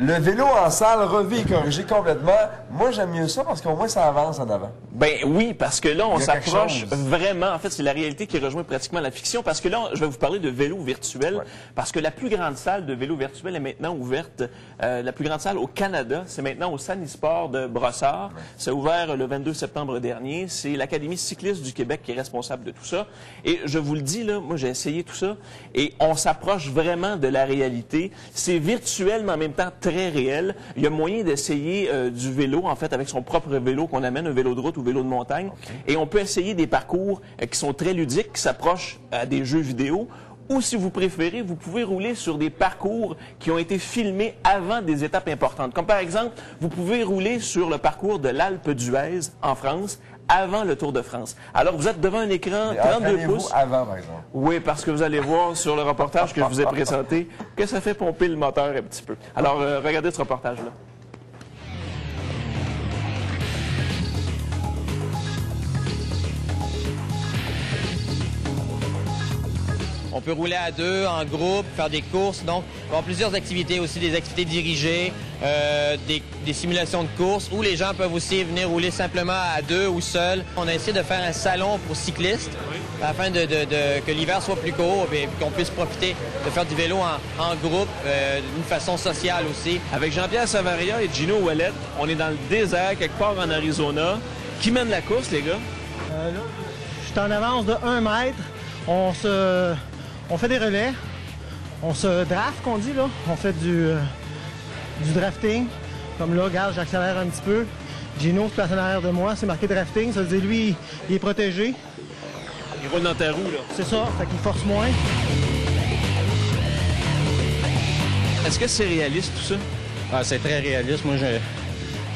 Le vélo en salle, revu et corrigé complètement. Moi, j'aime mieux ça parce qu'au moins, ça avance en avant. Ben oui, parce que là, on s'approche vraiment. En fait, c'est la réalité qui rejoint pratiquement la fiction. Parce que là, je vais vous parler de vélo virtuel. Ouais. Parce que la plus grande salle de vélo virtuel est maintenant ouverte. La plus grande salle au Canada, c'est maintenant au Sanisport de Brossard. Ouais. C'est ouvert le 22 septembre dernier. C'est l'Académie cycliste du Québec qui est responsable de tout ça. Et je vous le dis, là, moi, j'ai essayé tout ça. Et on s'approche vraiment de la réalité. C'est virtuel, mais en même temps très réel. Il y a moyen d'essayer du vélo, en fait, avec son propre vélo qu'on amène, un vélo de route ou vélo de montagne. Okay. Et on peut essayer des parcours qui sont très ludiques, qui s'approchent à des jeux vidéo. Ou si vous préférez, vous pouvez rouler sur des parcours qui ont été filmés avant des étapes importantes. Comme par exemple, vous pouvez rouler sur le parcours de l'Alpe d'Huez en France avant le Tour de France. Alors, vous êtes devant un écran 32 pouces. Avant, par exemple. Oui, parce que vous allez voir sur le reportage que je vous ai présenté que ça fait pomper le moteur un petit peu. Alors, regardez ce reportage-là. On peut rouler à deux, en groupe, faire des courses. Donc, il va y avoir plusieurs activités aussi, des activités dirigées, des simulations de courses, où les gens peuvent aussi venir rouler simplement à deux ou seuls. On a essayé de faire un salon pour cyclistes, afin que l'hiver soit plus court et qu'on puisse profiter de faire du vélo en groupe, d'une façon sociale aussi. Avec Jean-Pierre Savaria et Gino Ouellette, on est dans le désert, quelque part en Arizona. Qui mène la course, les gars? Là, je suis en avance de 1 mètre. On fait des relais, on se draft, qu'on dit, là. On fait du drafting. Comme là, regarde, j'accélère un petit peu. Gino se place en arrière de moi, c'est marqué drafting. Ça veut dire, lui, il est protégé. Il roule dans ta roue, là. C'est ça, fait qu'il force moins. Est-ce que c'est réaliste, tout ça? Ah, c'est très réaliste. Moi, je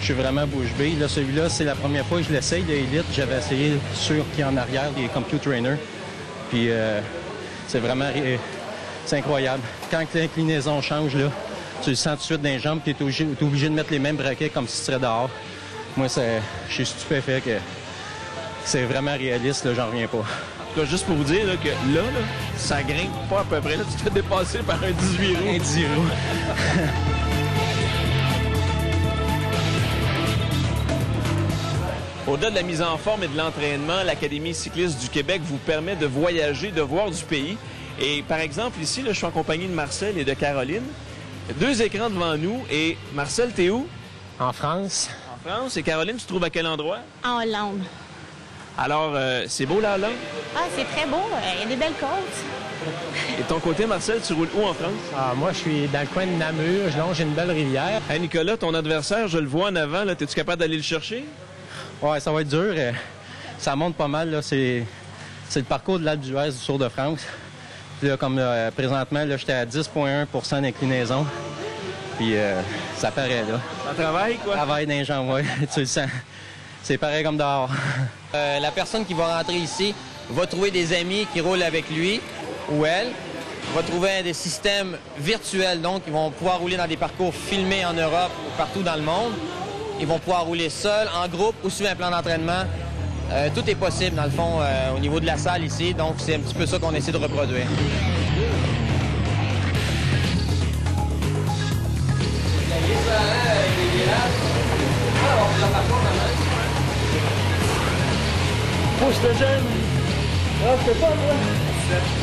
suis vraiment bouche bée. Là, celui-là, c'est la première fois que je l'essaye, le Elite. J'avais essayé sur qui en arrière, les Compute Trainer. Puis, c'est vraiment c'est incroyable. Quand l'inclinaison change, là, tu le sens tout de suite dans les jambes, tu es obligé de mettre les mêmes braquets comme si tu serais dehors. Moi, je suis stupéfait que c'est vraiment réaliste, là, j'en reviens pas. En tout cas, juste pour vous dire là, que là, ça grimpe pas à peu près. Là, tu te fais dépasser par un 18 roues. Un 10 roues. Au-delà de la mise en forme et de l'entraînement, l'Académie cycliste du Québec vous permet de voyager, de voir du pays. Et par exemple, ici, là, je suis en compagnie de Marcel et de Caroline. 2 écrans devant nous. Et Marcel, t'es où? En France. En France. Et Caroline, tu te trouves à quel endroit? En Hollande. Alors, c'est beau, la Hollande? Ah, c'est très beau. Il y a des belles côtes. Et de ton côté, Marcel, tu roules où en France? Ah, moi, je suis dans le coin de Namur. Je longe une belle rivière. Hey, Nicolas, ton adversaire, je le vois en avant. Es-tu capable d'aller le chercher? Ouais, ça va être dur. Ça monte pas mal. C'est le parcours de l'Alpe d'Huez du Tour de France. Puis là, comme présentement, j'étais à 10,1 d'inclinaison. Puis ça paraît, là. Ça travaille, quoi? Ça travaille dans les jambes, oui. Tu le sens. C'est pareil comme dehors. La personne qui va rentrer ici va trouver des amis qui roulent avec lui ou elle. Va trouver des systèmes virtuels, donc ils vont pouvoir rouler dans des parcours filmés en Europe ou partout dans le monde. Ils vont pouvoir rouler seuls, en groupe ou suivre un plan d'entraînement. Tout est possible, dans le fond, au niveau de la salle ici. Donc, c'est un petit peu ça qu'on essaie de reproduire. Oh, je te gêne. Ah, je fais pas, moi.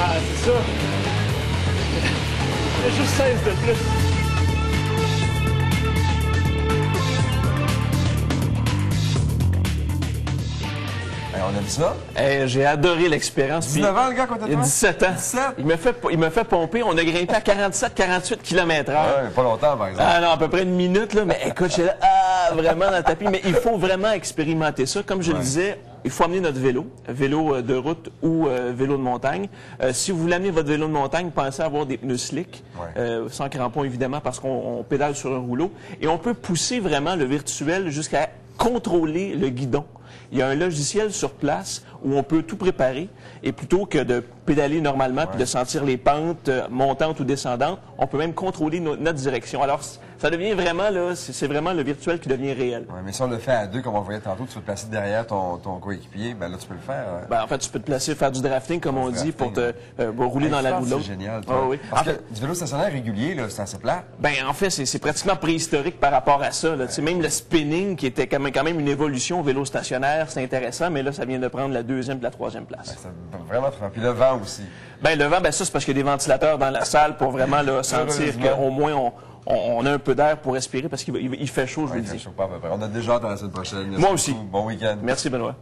Ah, c'est ça. Il y a juste 16 de plus. On aime ça. J'ai adoré l'expérience. 19 ans, le gars, quand t'as 17 ans. 17? Il me fait pomper. On a grimpé à 47-48 km/h. Ouais, pas longtemps, par exemple. Ah non, à peu près une minute, là. Mais écoute, j'étais là, vraiment dans le tapis. Mais il faut vraiment expérimenter ça. Comme je le disais, il faut amener notre vélo de route ou vélo de montagne. Si vous voulez amener votre vélo de montagne, pensez à avoir des pneus slick, sans crampons évidemment, parce qu'on pédale sur un rouleau. Et on peut pousser vraiment le virtuel jusqu'à contrôler le guidon. Il y a un logiciel sur place où on peut tout préparer et plutôt que de pédaler normalement puis de sentir les pentes montantes ou descendantes, on peut même contrôler notre direction. Alors, ça devient vraiment, là, c'est vraiment le virtuel qui devient réel. Oui, mais si on le fait à deux, comme on voyait tantôt, tu vas te placer derrière ton coéquipier, ben là, tu peux le faire. Ben, en fait, tu peux te placer, faire du drafting, comme on dit, pour te rouler dans la roue de l'autre. C'est génial. Oui. Parce que du vélo stationnaire régulier, là, c'est assez plat. Ben, en fait, c'est pratiquement préhistorique par rapport à ça. Là. Même le spinning, qui était quand même une évolution au vélo stationnaire, c'est intéressant, mais là, ça vient de prendre la 2e et la 3e place. Ben, c'est vraiment très. Puis le vent aussi. Ben, le vent, ben ça, c'est parce qu'il y a des ventilateurs dans la salle pour vraiment là, sentir qu'au moins on a un peu d'air pour respirer parce qu'il fait chaud, je vous le dis. Il fait chaud pas à peu près. On a déjà hâte à la semaine prochaine. Moi aussi. Bon week-end. Merci, Benoît.